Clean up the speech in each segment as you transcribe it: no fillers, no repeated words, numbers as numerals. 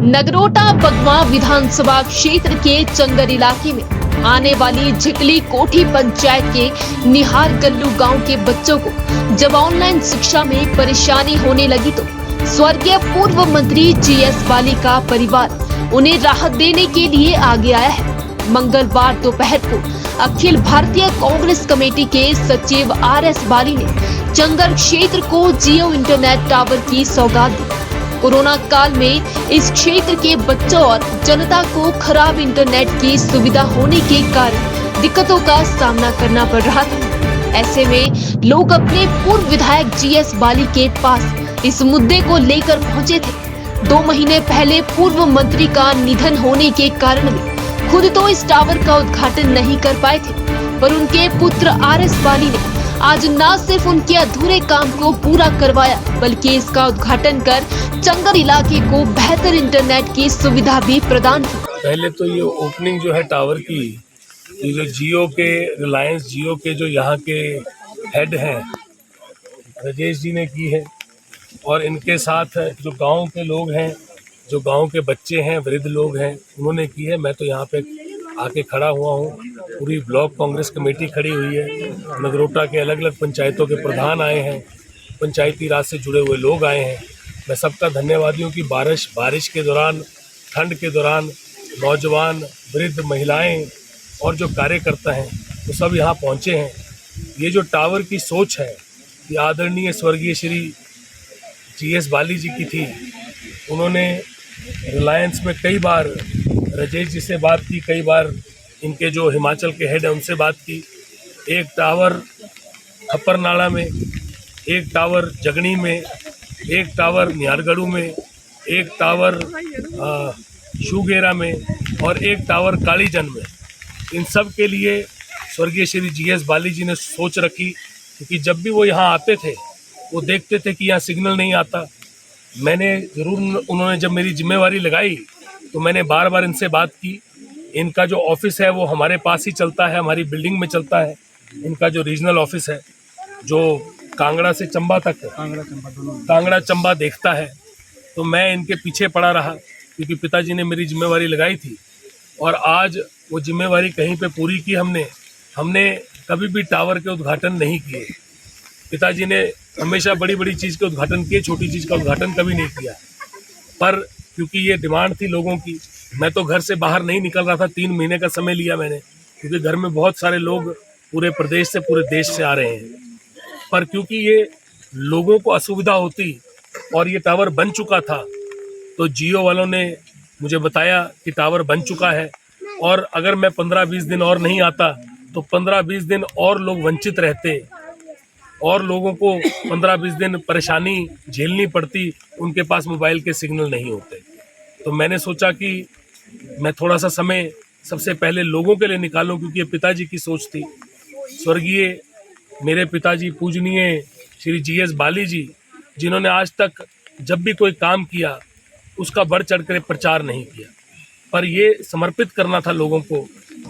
नगरोटा बगवा विधानसभा क्षेत्र के चंगर इलाके में आने वाली झिकली कोठी पंचायत के निहार गल्लू गांव के बच्चों को जब ऑनलाइन शिक्षा में परेशानी होने लगी तो स्वर्गीय पूर्व मंत्री जीएस बाली का परिवार उन्हें राहत देने के लिए आगे आया है। मंगलवार दोपहर को अखिल भारतीय कांग्रेस कमेटी के सचिव आरएस बाली ने चंगर क्षेत्र को जियो इंटरनेट टावर की सौगात दी। कोरोना काल में इस क्षेत्र के बच्चों और जनता को खराब इंटरनेट की सुविधा होने के कारण दिक्कतों का सामना करना पड़ रहा था। ऐसे में लोग अपने पूर्व विधायक जीएस बाली के पास इस मुद्दे को लेकर पहुंचे थे। 2 महीने पहले पूर्व मंत्री का निधन होने के कारण भी खुद तो इस टावर का उद्घाटन नहीं कर पाए थे, पर उनके पुत्र आरएस बाली ने आज न सिर्फ उनके अधूरे काम को पूरा करवाया बल्कि इसका उद्घाटन कर चंगर इलाके को बेहतर इंटरनेट की सुविधा भी प्रदान की। पहले तो ये ओपनिंग जो है टावर की, ये जो जियो के रिलायंस जियो के जो यहाँ के हेड हैं राजेश जी ने की है, और इनके साथ जो गांव के लोग हैं, जो गांव के बच्चे हैं, वृद्ध लोग हैं, उन्होंने की है। मैं तो यहाँ पे आके खड़ा हुआ हूँ। पूरी ब्लॉक कांग्रेस कमेटी खड़ी हुई है। नगरोटा के अलग अलग पंचायतों के प्रधान आए हैं, पंचायती राज से जुड़े हुए लोग आए हैं। मैं सबका धन्यवादी हूँ कि बारिश के दौरान, ठंड के दौरान नौजवान, वृद्ध, महिलाएं और जो कार्यकर्ता हैं वो सब यहाँ पहुँचे हैं। ये जो टावर की सोच है ये आदरणीय स्वर्गीय श्री जीएस बाली जी की थी। उन्होंने रिलायंस में कई बार राजेश जी से बात की, कई बार इनके जो हिमाचल के हेड हैं उनसे बात की। एक टावर खप्परनाला में, एक टावर जगनी में, एक टावर निहारगढ़ू में, एक टावर शूगेरा में और एक टावर कालीजन में। इन सब के लिए स्वर्गीय श्री जीएस बाली जी ने सोच रखी, क्योंकि जब भी वो यहाँ आते थे वो देखते थे कि यहाँ सिग्नल नहीं आता। मैंने ज़रूर, उन्होंने जब मेरी जिम्मेवारी लगाई तो मैंने बार बार इनसे बात की। इनका जो ऑफिस है वो हमारे पास ही चलता है, हमारी बिल्डिंग में चलता है। इनका जो रीजनल ऑफिस है जो कांगड़ा से चंबा तक है, कांगड़ा चंबा देखता है। तो मैं इनके पीछे पड़ा रहा क्योंकि पिताजी ने मेरी जिम्मेवारी लगाई थी, और आज वो जिम्मेवारी कहीं पे पूरी की। हमने कभी भी टावर के उद्घाटन नहीं किए। पिताजी ने हमेशा बड़ी बड़ी चीज़ के उद्घाटन किए, छोटी चीज़ का उद्घाटन कभी नहीं किया। पर क्योंकि ये डिमांड थी लोगों की, मैं तो घर से बाहर नहीं निकल रहा था। 3 महीने का समय लिया मैंने, क्योंकि घर में बहुत सारे लोग पूरे प्रदेश से, पूरे देश से आ रहे हैं। पर क्योंकि ये लोगों को असुविधा होती और ये टावर बन चुका था, तो जियो वालों ने मुझे बताया कि टावर बन चुका है, और अगर मैं 15-20 दिन और नहीं आता तो 15-20 दिन और लोग वंचित रहते और लोगों को 15-20 दिन परेशानी झेलनी पड़ती, उनके पास मोबाइल के सिग्नल नहीं होते। तो मैंने सोचा कि मैं थोड़ा सा समय सबसे पहले लोगों के लिए निकालूं, क्योंकि ये पिताजी की सोच थी। स्वर्गीय मेरे पिताजी पूजनीय श्री जीएस बाली जी, जिन्होंने आज तक जब भी कोई काम किया उसका बढ़ चढ़ कर प्रचार नहीं किया, पर ये समर्पित करना था लोगों को।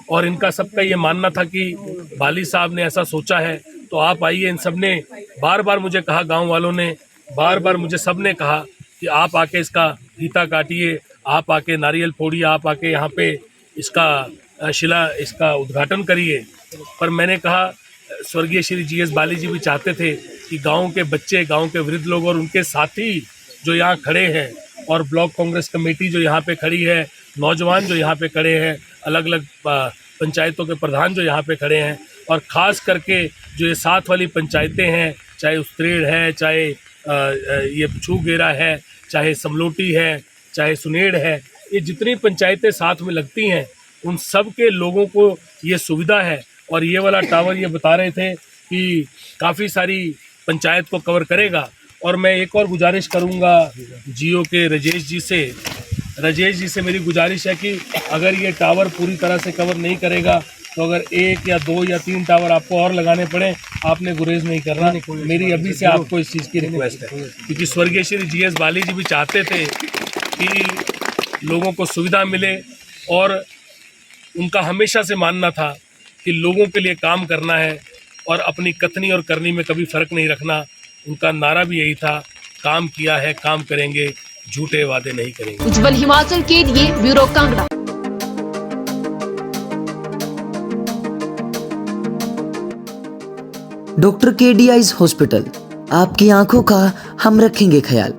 और इनका सबका ये मानना था कि बाली साहब ने ऐसा सोचा है तो आप आइए। इन सब ने बार बार मुझे कहा, गांव वालों ने बार बार मुझे सब ने कहा कि आप आके इसका फीता काटिए, आप आके नारियल फोड़िए, आप आके यहाँ पे इसका उद्घाटन करिए। पर मैंने कहा, स्वर्गीय श्री जीएस बाली जी भी चाहते थे कि गांव के बच्चे, गांव के वृद्ध लोग और उनके साथी जो यहाँ खड़े हैं, और ब्लॉक कांग्रेस कमेटी जो यहाँ पे खड़ी है, नौजवान जो यहाँ पे खड़े हैं, अलग अलग पंचायतों के प्रधान जो यहाँ पे खड़े हैं, और ख़ास करके जो ये साथ वाली पंचायतें हैं, चाहे उस्तरेड़ है, चाहे ये छूगेरा है, चाहे समलोटी है, चाहे सुनेड़ है, ये जितनी पंचायतें साथ में लगती हैं उन सब के लोगों को ये सुविधा है। और ये वाला टावर ये बता रहे थे कि काफ़ी सारी पंचायत को कवर करेगा। और मैं एक और गुजारिश करूँगा जियो के राजेश जी से मेरी गुजारिश है कि अगर ये टावर पूरी तरह से कवर नहीं करेगा तो अगर 1 या 2 या 3 टावर आपको और लगाने पड़े, आपने गुरेज नहीं करना। मेरी अभी से आपको इस चीज़ की रिक्वेस्ट है, क्योंकि स्वर्गीय श्री जीएस बाली जी भी चाहते थे कि लोगों को सुविधा मिले, और उनका हमेशा से मानना था कि लोगों के लिए काम करना है और अपनी कथनी और करनी में कभी फ़र्क नहीं रखना। उनका नारा भी यही था, काम किया है काम करेंगे, झूठे वादे नहीं करेंगे। उज्जवल हिमाचल के लिए bureau Kangra. Doctor KD eyes hospital, आपकी आंखों का हम रखेंगे ख्याल।